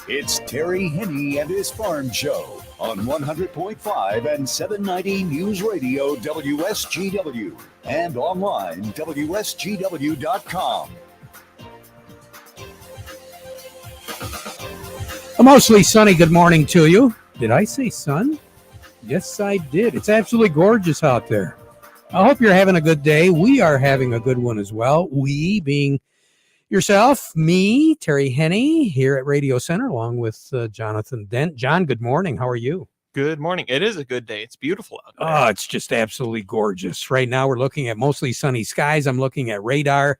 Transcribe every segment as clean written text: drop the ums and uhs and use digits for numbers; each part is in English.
It's Terry Henne and his Farm Show on 100.5 and 790 News Radio WSGW and online WSGW.com. A mostly sunny good morning to you. Did I say sun? Yes, I did. It's absolutely gorgeous out there. I hope you're having a good day. We are having a good one as well. We being yourself, me, Terry Henne, here at Radio Center, along with Jonathan Dent. John, good morning. How are you? Good morning. It is a good day. It's beautiful out there. Oh, it's just absolutely gorgeous. Right now, we're looking at mostly sunny skies. I'm looking at radar,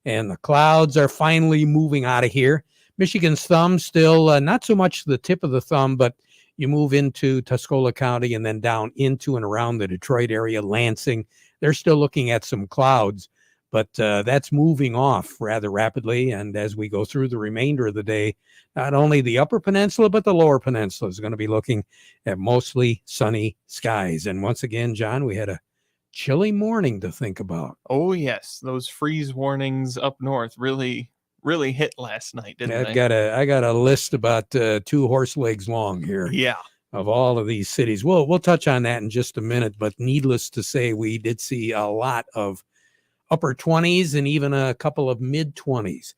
and the clouds are finally moving out of here. Michigan's thumb still not so much the tip of the thumb, but you move into Tuscola County and then down into and around the Detroit area, Lansing. They're still looking at some clouds. But that's moving off rather rapidly. And as we go through the remainder of the day, not only the upper peninsula, but the lower peninsula is going to be looking at mostly sunny skies. And once again, John, we had a chilly morning to think about. Oh, yes. Those freeze warnings up north really hit last night, didn't they? I got a list about 2 horse legs long here. Yeah. Of all of these cities. We'll touch on that in just a minute. But needless to say, we did see a lot of upper 20s and even a couple of mid 20s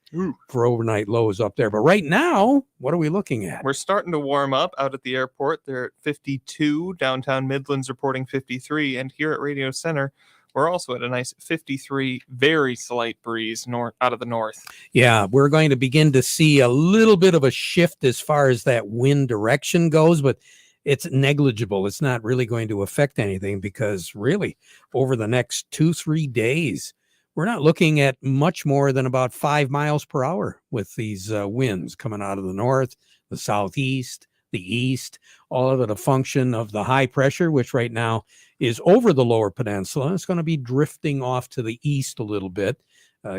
for overnight lows up there. But right now, what are we looking at? We're starting to warm up out at the airport. They're at 52. Downtown Midland's reporting 53. And here at Radio Center, we're also at a nice 53, very slight breeze out of the north. Yeah, we're going to begin to see a little bit of a shift as far as that wind direction goes, but it's negligible. It's not really going to affect anything because really over the next 2-3 days, we're not looking at much more than about 5 miles per hour with these winds coming out of the north, the southeast, the east, all of it a function of the high pressure, which right now is over the lower peninsula. It's going to be drifting off to the east a little bit,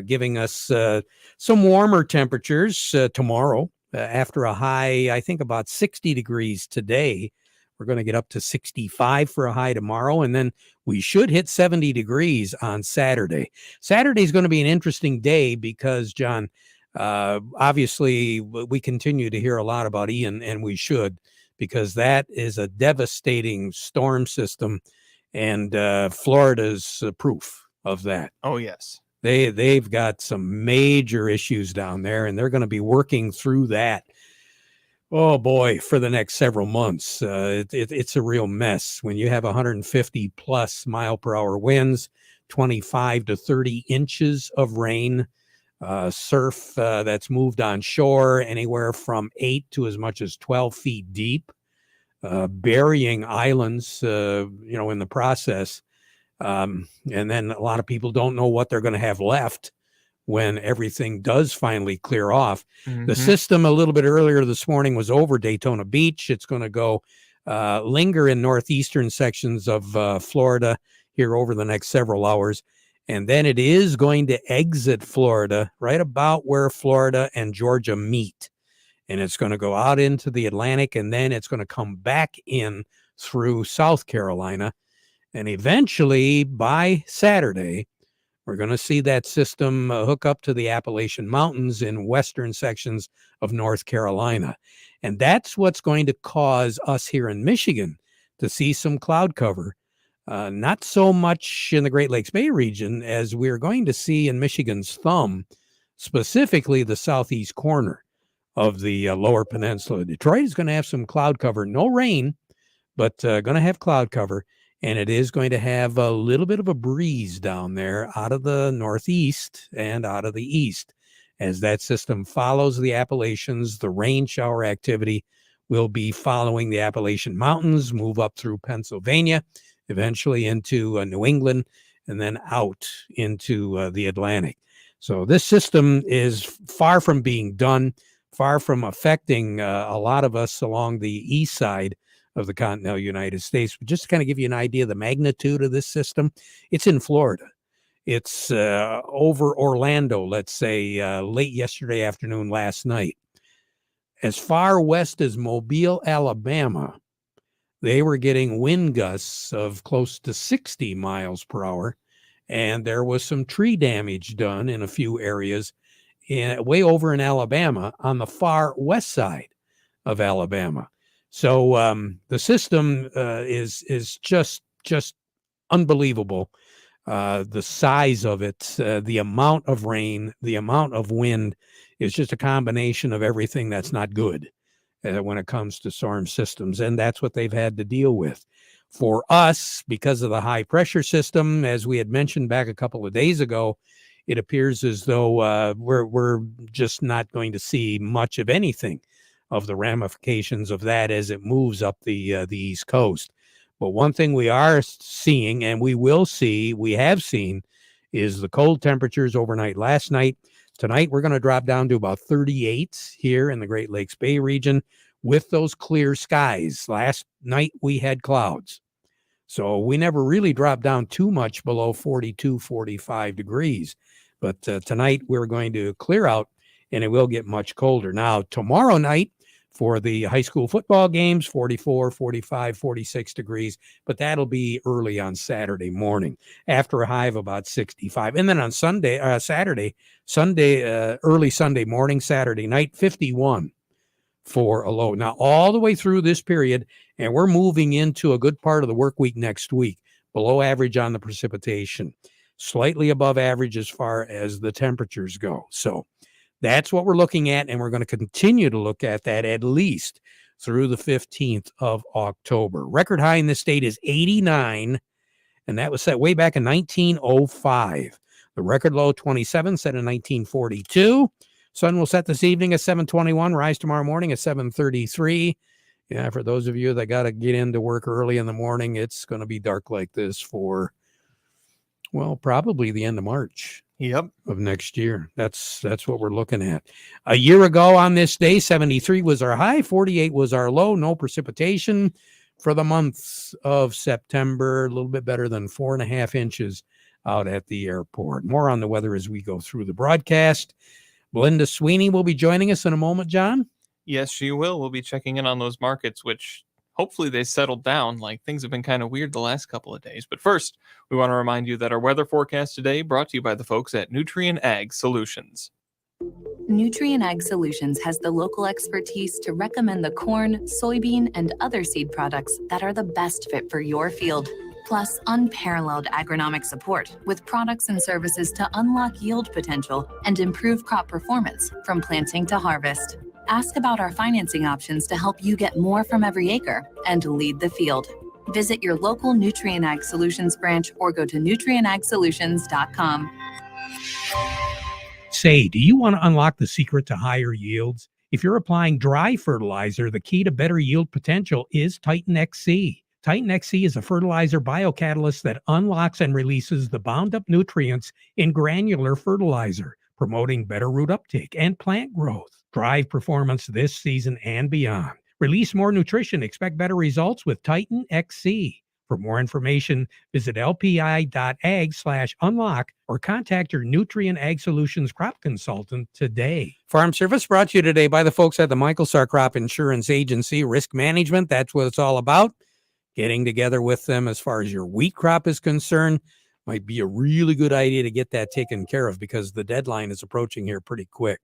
giving us some warmer temperatures tomorrow after a high, I think about 60 degrees today. We're going to get up to 65 for a high tomorrow, and then we should hit 70 degrees on Saturday. Saturday is going to be an interesting day because, John, obviously we continue to hear a lot about Ian, and we should, because that is a devastating storm system, and Florida's proof of that. Oh, yes. They've got some major issues down there, and they're going to be working through that. Oh, boy, for the next several months. It's a real mess when you have 150 plus mile per hour winds, 25 to 30 inches of rain, surf that's moved on shore anywhere from 8 to as much as 12 feet deep, burying islands, in the process. And then a lot of people don't know what they're going to have left when everything does finally clear off. Mm-hmm. The system a little bit earlier this morning was over Daytona Beach. It's going to go linger in northeastern sections of Florida here over the next several hours. And then it is going to exit Florida right about where Florida and Georgia meet. And it's going to go out into the Atlantic, and then it's going to come back in through South Carolina. And eventually by Saturday, we're going to see that system hook up to the Appalachian Mountains in western sections of North Carolina. And that's what's going to cause us here in Michigan to see some cloud cover. Not so much in the Great Lakes Bay region as we're going to see in Michigan's thumb, specifically the southeast corner of the lower peninsula. Detroit is going to have some cloud cover. No rain, but going to have cloud cover. And it is going to have a little bit of a breeze down there out of the northeast and out of the east. As that system follows the Appalachians, the rain shower activity will be following the Appalachian Mountains, move up through Pennsylvania, eventually into New England, and then out into the Atlantic. So this system is far from being done, far from affecting a lot of us along the east side of the continental United States. But just to kind of give you an idea of the magnitude of this system, it's in Florida. It's over Orlando, let's say, late yesterday afternoon, last night. As far west as Mobile, Alabama, they were getting wind gusts of close to 60 miles per hour, and there was some tree damage done in a few areas way over in Alabama on the far west side of Alabama. So the system is just unbelievable. The size of it, the amount of rain, the amount of wind is just a combination of everything that's not good when it comes to storm systems. And that's what they've had to deal with. For us, because of the high pressure system, as we had mentioned back a couple of days ago, it appears as though we're just not going to see much of anything of the ramifications of that as it moves up the East Coast. But one thing we are seeing, and we have seen, is the cold temperatures overnight. Last night, tonight, we're going to drop down to about 38 here in the Great Lakes Bay region with those clear skies. Last night, we had clouds. So we never really dropped down too much below 42, 45 degrees. But tonight, we're going to clear out, and it will get much colder. Now, tomorrow night, for the high school football games, 44, 45, 46 degrees, but that'll be early on Saturday morning after a high of about 65. And then on early Sunday morning, Saturday night, 51 for a low. Now, all the way through this period, and we're moving into a good part of the work week next week, below average on the precipitation, slightly above average as far as the temperatures go. So that's what we're looking at, and we're going to continue to look at that at least through the 15th of October. Record high in the state is 89, and that was set way back in 1905. The record low, 27, set in 1942. Sun will set this evening at 7:21, rise tomorrow morning at 7:33. Yeah, for those of you that got to get into work early in the morning, it's going to be dark like this for, well, probably the end of March. Yep. Of next year. That's what we're looking at. A year ago on this day, 73 was our high, 48 was our low. No precipitation for the month of September. A little bit better than 4.5 inches out at the airport. More on the weather as we go through the broadcast. Melinda Sweeney will be joining us in a moment, John. Yes, she will. We'll be checking in on those markets, which hopefully they settled down. Like, things have been kind of weird the last couple of days. But first, we want to remind you that our weather forecast today brought to you by the folks at Nutrien Ag Solutions. Nutrien Ag Solutions has the local expertise to recommend the corn, soybean, and other seed products that are the best fit for your field. Plus, unparalleled agronomic support with products and services to unlock yield potential and improve crop performance from planting to harvest. Ask about our financing options to help you get more from every acre and lead the field. Visit your local Nutrien Ag Solutions branch or go to nutrienagsolutions.com. Say, do you want to unlock the secret to higher yields? If you're applying dry fertilizer, the key to better yield potential is Titan XC. Titan XC is a fertilizer biocatalyst that unlocks and releases the bound-up nutrients in granular fertilizer, promoting better root uptake and plant growth. Drive performance this season and beyond. Release more nutrition. Expect better results with Titan XC. For more information, visit lpi.ag/unlock or contact your Nutrien Ag Solutions crop consultant today. Farm Service brought to you today by the folks at the Michael Sarr Crop Insurance Agency. Risk management, that's what it's all about. Getting together with them as far as your wheat crop is concerned might be a really good idea to get that taken care of because the deadline is approaching here pretty quick.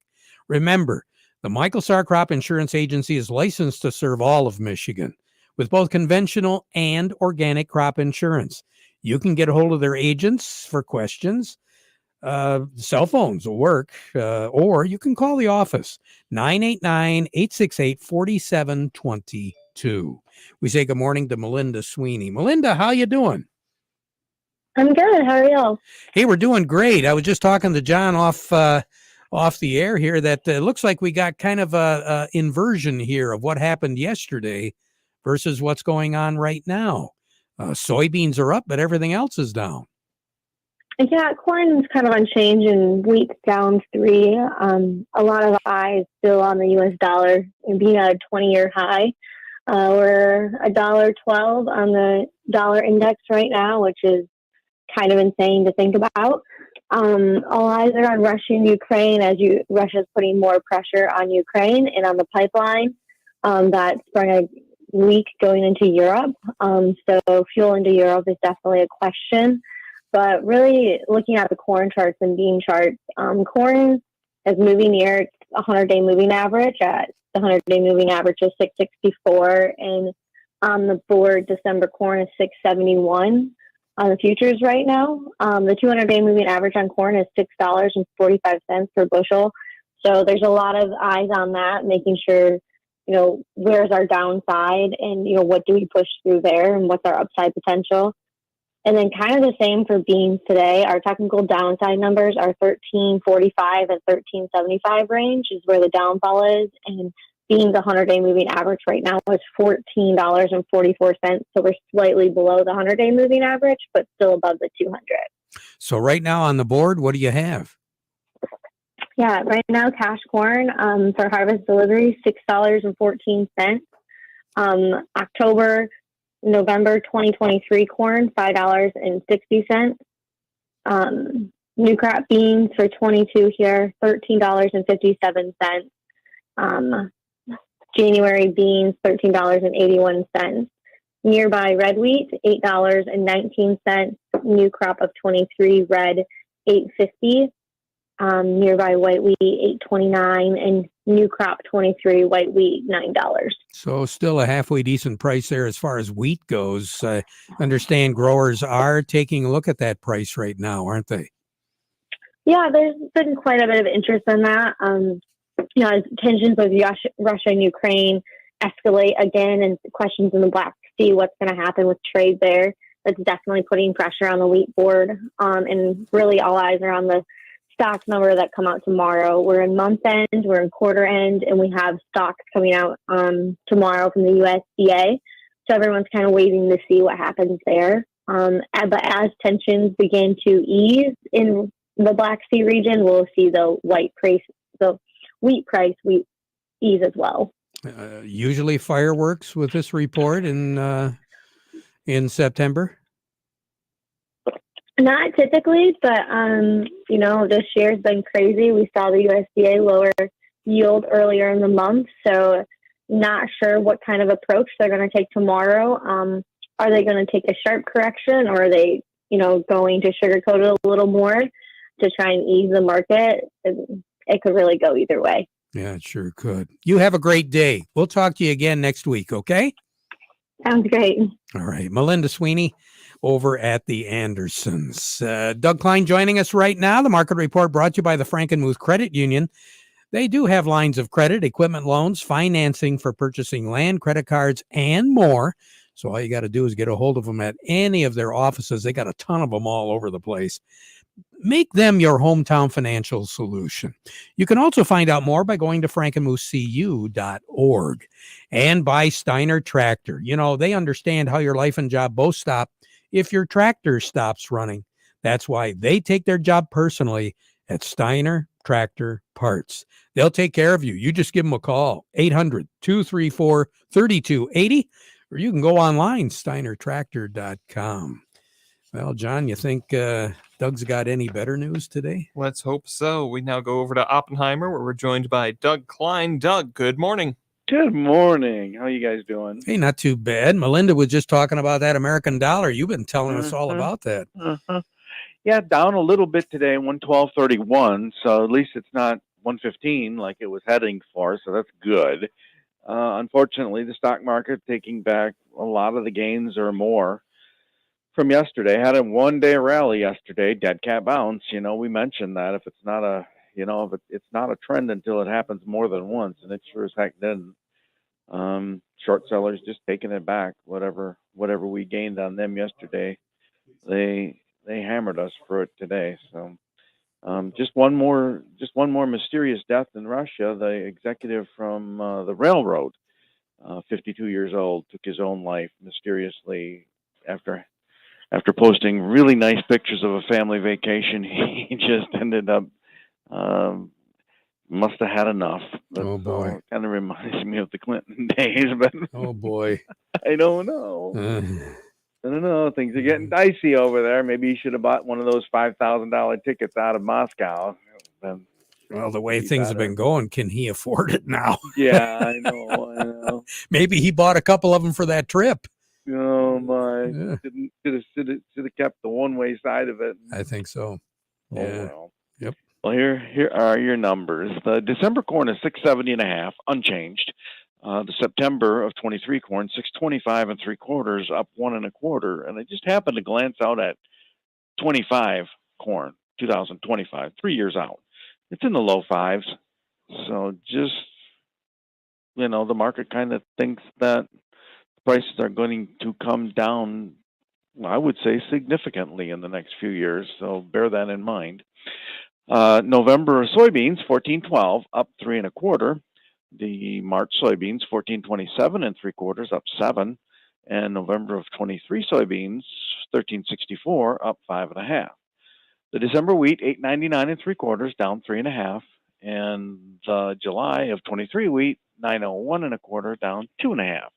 Remember, the Michael Sarr Crop Insurance Agency is licensed to serve all of Michigan with both conventional and organic crop insurance. You can get a hold of their agents for questions. Cell phones will work, or you can call the office, 989-868-4722. We say good morning to Melinda Sweeney. Melinda, how you doing? I'm good. How are y'all? Hey, we're doing great. I was just talking to John off the air here that looks like we got kind of a inversion here of what happened yesterday versus what's going on right now. Soybeans are up, but everything else is down. Yeah, corn's kind of unchanged and wheat's down 3. A lot of eyes still on the U.S. dollar and being at a 20-year high. We're $1.12 on the dollar index right now, which is kind of insane to think about. All eyes are on Russia and Ukraine as Russia's putting more pressure on Ukraine and on the pipeline that sprung a leak going into Europe. So fuel into Europe is definitely a question. But really looking at the corn charts and bean charts, corn is moving near its 100-day moving average. At the 100-day moving average is 664, and on the board, December corn is 671 on the futures right now. The 200-day moving average on corn is $6.45 per bushel. So there's a lot of eyes on that, making sure, where's our downside and, what do we push through there and what's our upside potential. And then kind of the same for beans today. Our technical downside numbers are 1345 and 1375 range is where the downfall is. And beans 100-day moving average right now is $14.44. So we're slightly below the 100-day moving average, but still above the 200. So right now on the board, what do you have? Yeah, right now cash corn for harvest delivery, $6.14. November 2023 corn, $5.60. New crop beans for 22 here, $13.57. January beans, $13.81. Nearby red wheat, $8.19. New crop of 23 red, $8.50. Nearby white wheat, $8.29, and new crop 23 white wheat, $9. So still a halfway decent price there as far as wheat goes. I understand growers are taking a look at that price right now, aren't they? Yeah, there's been quite a bit of interest in that. As tensions with Russia and Ukraine escalate again, and questions in the Black Sea, what's going to happen with trade there? That's definitely putting pressure on the wheat board. And really, all eyes are on the stock number that come out tomorrow. We're in month end, we're in quarter end, and we have stocks coming out tomorrow from the USDA. So everyone's kind of waiting to see what happens there. But as tensions begin to ease in the Black Sea region, we'll see the wheat price ease as well. Usually fireworks with this report in September. Not typically, but this year's been crazy. We saw the USDA lower yield earlier in the month, so not sure what kind of approach they're going to take tomorrow. Are they going to take a sharp correction, or are they, going to sugarcoat it a little more to try and ease the market? It could really go either way. Yeah, it sure could. You have a great day. We'll talk to you again next week, okay? Sounds great. All right. Melinda Sweeney over at the Andersons. Doug Klein joining us right now. The market report brought to you by the Frankenmuth Credit Union. They do have lines of credit, equipment loans, financing for purchasing land, credit cards, and more. So all you got to do is get a hold of them at any of their offices. They got a ton of them all over the place. Make them your hometown financial solution. You can also find out more by going to frankenmuthcu.org and by Steiner Tractor. They understand how your life and job both stop if your tractor stops running. That's why they take their job personally at Steiner Tractor Parts. They'll take care of you. You just give them a call, 800-234-3280, or you can go online, steinertractor.com. Well, John, you think Doug's got any better news today? Let's hope so. We now go over to Oppenheimer, where we're joined by Doug Klein. Doug, good morning. Good morning. How you guys doing? Hey, not too bad. Melinda was just talking about that American dollar. You've been telling us all about that. Yeah, down a little bit today, 112.31. So at least it's not 115 like it was heading for. So that's good. Unfortunately, the stock market taking back a lot of the gains or more from yesterday. Had a one-day rally yesterday, dead cat bounce. We mentioned that if it's not a, if it's not a trend until it happens more than once, and it sure as heck didn't. Short sellers just taking it back. Whatever we gained on them yesterday, they hammered us for it today. So just one more mysterious death in Russia. The executive from the railroad, 52 years old, took his own life mysteriously after posting really nice pictures of a family vacation. He just ended up must have had enough. But, oh boy, kind of reminds me of the Clinton days. But oh boy, I don't know. I don't know. Things are getting dicey over there. Maybe he should have bought one of those $5,000 tickets out of Moscow. Well, the way things have been going, can he afford it now? Yeah, I know. Maybe he bought a couple of them for that trip. Oh my! Yeah. Should have kept the one-way side of it. I think so. Oh, yeah. well. Yep. Well, here are your numbers. The December corn is 670.5, unchanged. The September of 23 corn, 625 3/4, up 1 1/4. And I just happened to glance out at 25 corn, 2025, 3 years out. It's in the low fives. So just, the market kind of thinks that prices are going to come down, I would say, significantly in the next few years. So bear that in mind. November soybeans, 1412, up 3 1/4. The March soybeans, 1427 3/4, up 7. And November of 23 soybeans, 1364, up 5 1/2. The December wheat, 899 3/4, down 3 1/2. And the July of 23 wheat, 901 1/4, down 2 1/2.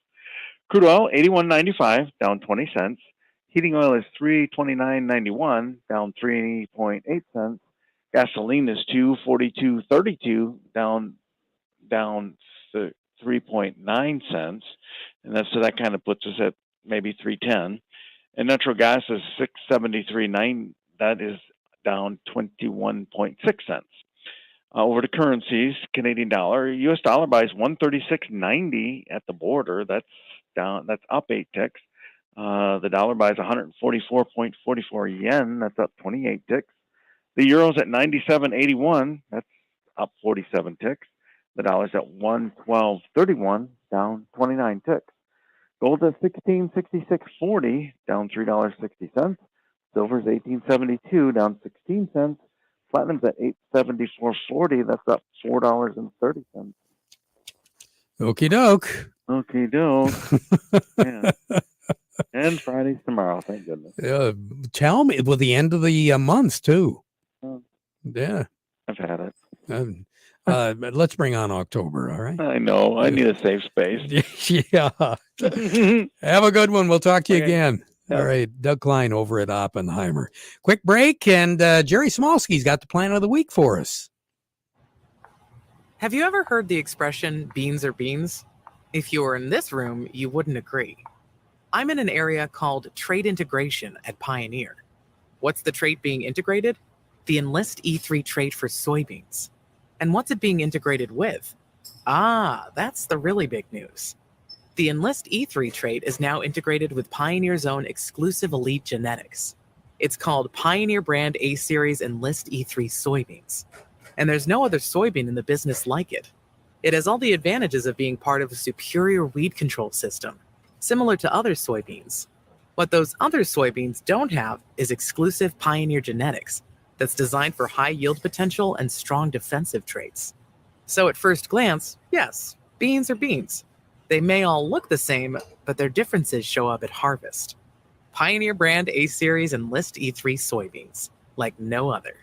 Crude oil, 81.95, down 20 cents. Heating oil is 329.91, down 3.8 cents. Gasoline is 242.32, down 3.9 cents, and that kind of puts us at maybe 310. And natural gas is 673.9. That is down 21.6 cents. Over to currencies, Canadian dollar, U.S. dollar buys 136.90 at the border. That's down. That's up 8 ticks. The dollar buys 144.44 yen. That's up 28 ticks. The euro's at 97.81. That's up 47 ticks. The dollar's at 112.31, down 29 ticks. Gold's at 1666.40, down $3.60. Silver's 1872, down 16 cents. Platinum's at 874.40. That's up $4.30. Okie doke. Okie doke. Yeah. And Friday's tomorrow, thank goodness. Tell me, well, the end of the month too. Yeah. I've had it. Let's bring on October, all right? I know. I need a safe space. Yeah. Have a good one. We'll talk to you again. Yep. All right. Doug Klein over at Oppenheimer. Quick break, and Jerry Smolsky's got the plant of the week for us. Have you ever heard the expression beans are beans? If you were in this room, you wouldn't agree. I'm in an area called Trait Integration at Pioneer. What's the trait being integrated? The Enlist E3 trait for soybeans. And what's it being integrated with? That's the really big news. The Enlist E3 trait is now integrated with Pioneer's own exclusive elite genetics. It's called Pioneer Brand A-Series Enlist E3 soybeans. And there's no other soybean in the business like it. It has all the advantages of being part of a superior weed control system, similar to other soybeans. What those other soybeans don't have is exclusive Pioneer genetics that's designed for high yield potential and strong defensive traits. So at first glance, yes, beans are beans. They may all look the same, but their differences show up at harvest. Pioneer Brand A-Series Enlist E3 soybeans, like no other.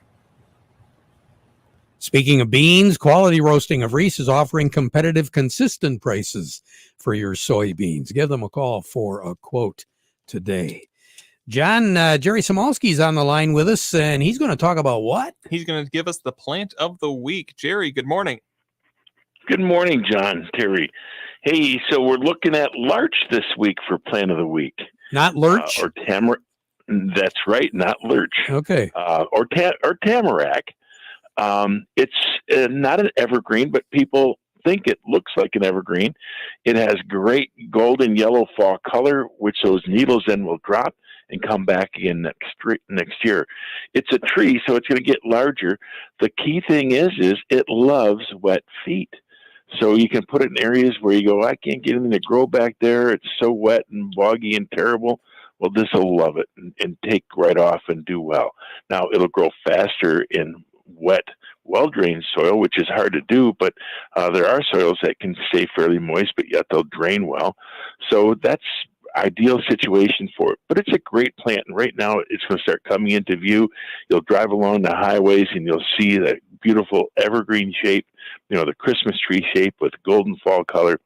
Speaking of beans, Quality Roasting of Reese is offering competitive, consistent prices for your soybeans. Give them a call for a quote today. John, Jerry Smolsky's on the line with us, and he's going to talk about what? He's going to give us the plant of the week. Jerry, good morning. Good morning, John, Terry. Hey, so we're looking at larch this week for plant of the week. Not lurch? Or tamarack. That's right, not lurch. Okay. Or tamarack. It's not an evergreen, but people think it looks like an evergreen. It has great golden yellow fall color, which those needles then will drop and come back again next year. It's a tree, so it's going to get larger. The key thing is it loves wet feet. So you can put it in areas where you go, I can't get anything to grow back there. It's so wet and boggy and terrible. Well, this will love it and take right off and do well. Now, it'll grow faster in wet, well-drained soil, which is hard to do, but there are soils that can stay fairly moist, but yet they'll drain well. So that's ideal situation for it. But it's a great plant, and right now it's going to start coming into view. You'll drive along the highways, and you'll see that beautiful evergreen shape, the Christmas tree shape with golden fall color.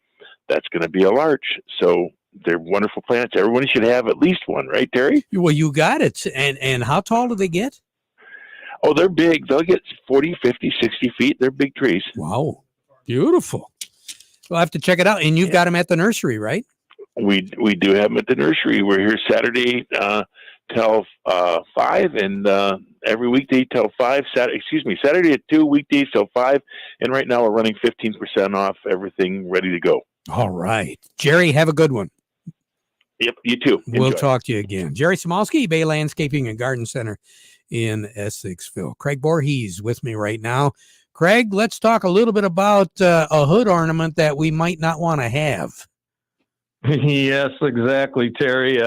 That's going to be a larch. So they're wonderful plants. Everyone should have at least one, right, Terry? Well, you got it. And how tall do they get? Oh, they're big. They'll get 40, 50, 60 feet. They're big trees. Wow. Beautiful. We'll have to check it out. And you've got them at the nursery, right? We do have them at the nursery. We're here Saturday till 5, and every weekday till 5. Saturday at 2, weekdays till 5. And right now we're running 15% off everything, ready to go. All right. Jerry, have a good one. Yep, you too. We'll Enjoy. talk to you again. Jerry Smolsky, Bay Landscaping and Garden Center in Essexville. Craig Voorhees with me right now. Craig, let's talk a little bit about a hood ornament that we might not want to have. Yes, exactly, Terry.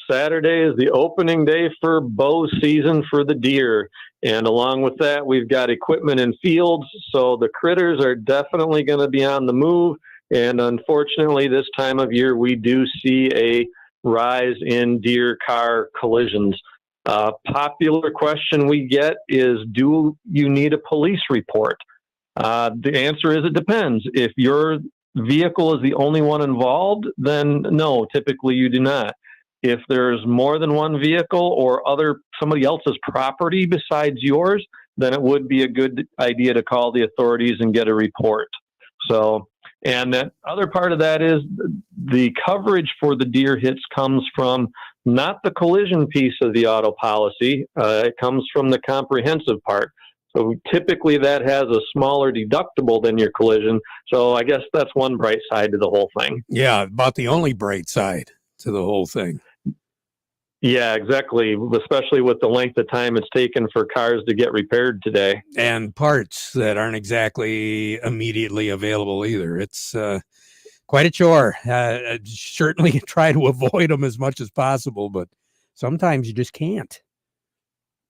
Saturday is the opening day for bow season for the deer. And along with that, we've got equipment in fields. So the critters are definitely going to be on the move. And unfortunately, this time of year, we do see a rise in deer car collisions. Popular question we get is, do you need a police report? The answer is it depends. If your vehicle is the only one involved, then no, typically you do not. If there's more than one vehicle or somebody else's property besides yours, then it would be a good idea to call the authorities and get a report. So, and the other part of that is the coverage for the deer hits comes from not the collision piece of the auto policy. It comes from the comprehensive part. So typically that has a smaller deductible than your collision. So I guess that's one bright side to the whole thing. Yeah, about the only bright side to the whole thing. Yeah, exactly. Especially with the length of time it's taken for cars to get repaired today. And parts that aren't exactly immediately available either. It's quite a chore. Certainly try to avoid them as much as possible, but sometimes you just can't.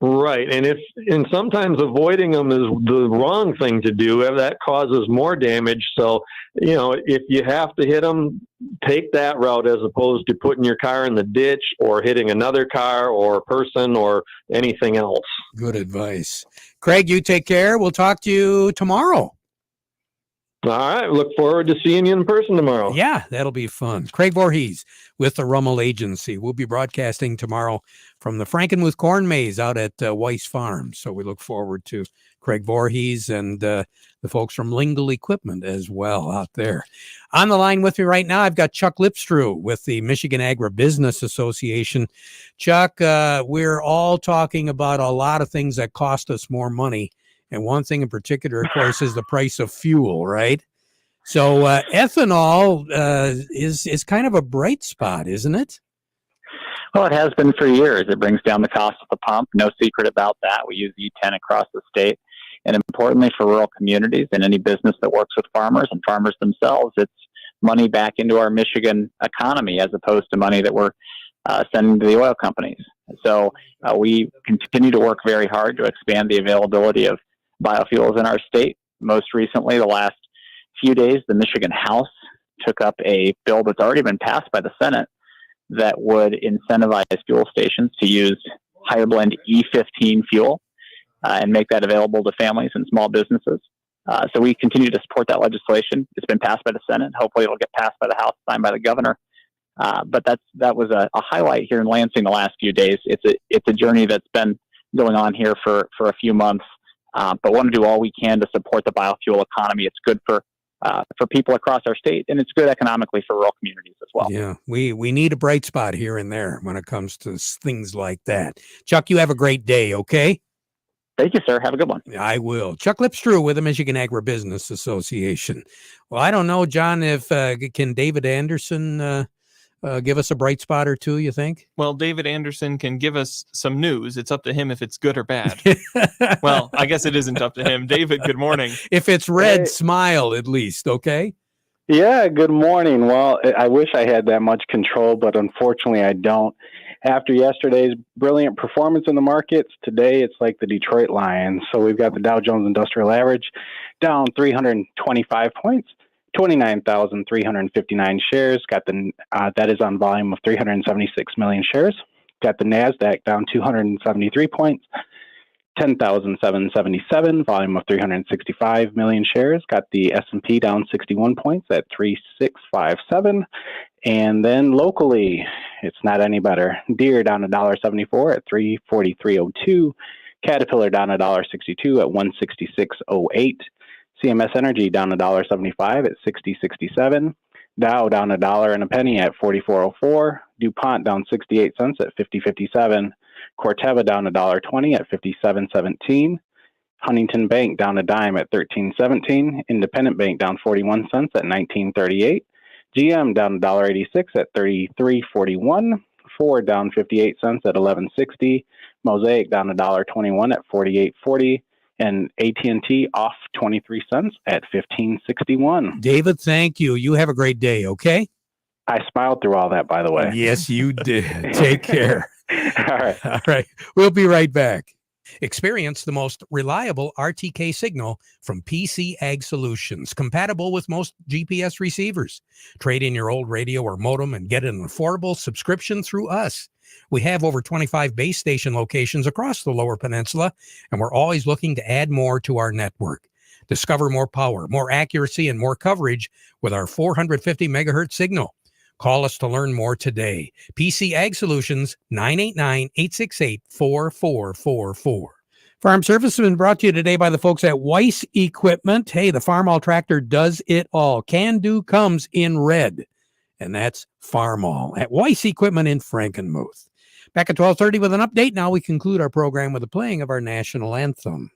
Right. And sometimes avoiding them is the wrong thing to do. That causes more damage. So, if you have to hit them, take that route as opposed to putting your car in the ditch or hitting another car or person or anything else. Good advice. Craig, you take care. We'll talk to you tomorrow. All right. Look forward to seeing you in person tomorrow. Yeah, that'll be fun. Craig Voorhees with the Rummel Agency. We'll be broadcasting tomorrow from the Frankenmuth Corn Maze out at Weiss Farm. So we look forward to Craig Voorhees and the folks from Lingle Equipment as well out there. On the line with me right now, I've got Chuck Lipstrew with the Michigan Agribusiness Association. Chuck, we're all talking about a lot of things that cost us more money. And one thing in particular, of course, is the price of fuel, right? So ethanol is kind of a bright spot, isn't it? Well, it has been for years. It brings down the cost of the pump. No secret about that. We use E10 across the state. And importantly, for rural communities and any business that works with farmers and farmers themselves, it's money back into our Michigan economy as opposed to money that we're sending to the oil companies. So we continue to work very hard to expand the availability of biofuels in our state. Most recently, the last few days, the Michigan House took up a bill that's already been passed by the Senate that would incentivize fuel stations to use higher blend E15 fuel and make that available to families and small businesses. So we continue to support that legislation. It's been passed by the Senate. Hopefully it'll get passed by the House, signed by the governor. But that was a highlight here in Lansing the last few days. It's a journey that's been going on here for a few months. But want to do all we can to support the biofuel economy. It's good for people across our state, and it's good economically for rural communities as well. Yeah, we need a bright spot here and there when it comes to things like that. Chuck, you have a great day, okay? Thank you, sir. Have a good one. I will. Chuck Lipstrew with the Michigan Agribusiness Association. Well, I don't know, John, if can David Anderson give us a bright spot or two, you think? Well, David Anderson can give us some news. It's up to him if it's good or bad. Well, I guess it isn't up to him. David, good morning. If it's red, smile at least, okay? Yeah, good morning. Well, I wish I had that much control, but unfortunately I don't. After yesterday's brilliant performance in the markets, today it's like the Detroit Lions. So we've got the Dow Jones Industrial Average down 325 points. 29,359 shares. Got that is on volume of 376 million shares. Got the NASDAQ down 273 points, 10,777, volume of 365 million shares. Got the S&P down 61 points at 3657. And then locally, it's not any better. Deere down $1.74 at 343.02. Caterpillar down $1.62 at 166.08. CMS Energy down $1.75 at 60.67. Dow down $1 and a penny at 44.04. DuPont down 68 cents at 50.57. Corteva down $1.20 at 57.17. Huntington Bank down a dime at 13.17. Independent Bank down 41 cents at 19.38. GM down $1.86 at 33.41. Ford down 58 cents at 11.60. Mosaic down $1.21 at 48.40. And AT&T off 23 cents at 15.61. David, thank you. You have a great day, okay? I smiled through all that, by the way. Yes, you did. Take care. All right. All right. We'll be right back. Experience the most reliable RTK signal from PC Ag Solutions, compatible with most GPS receivers. Trade in your old radio or modem and get an affordable subscription through us. We have over 25 base station locations across the Lower Peninsula, and we're always looking to add more to our network. Discover more power, more accuracy, and more coverage with our 450 megahertz signal. Call us to learn more today. PC Ag Solutions, 989-868-4444. Farm Service has been brought to you today by the folks at Weiss Equipment. Hey, the Farmall tractor does it all. Can Do comes in red, and that's Farmall at Weiss Equipment in Frankenmuth. Back at 12:30 with an update. Now we conclude our program with the playing of our national anthem.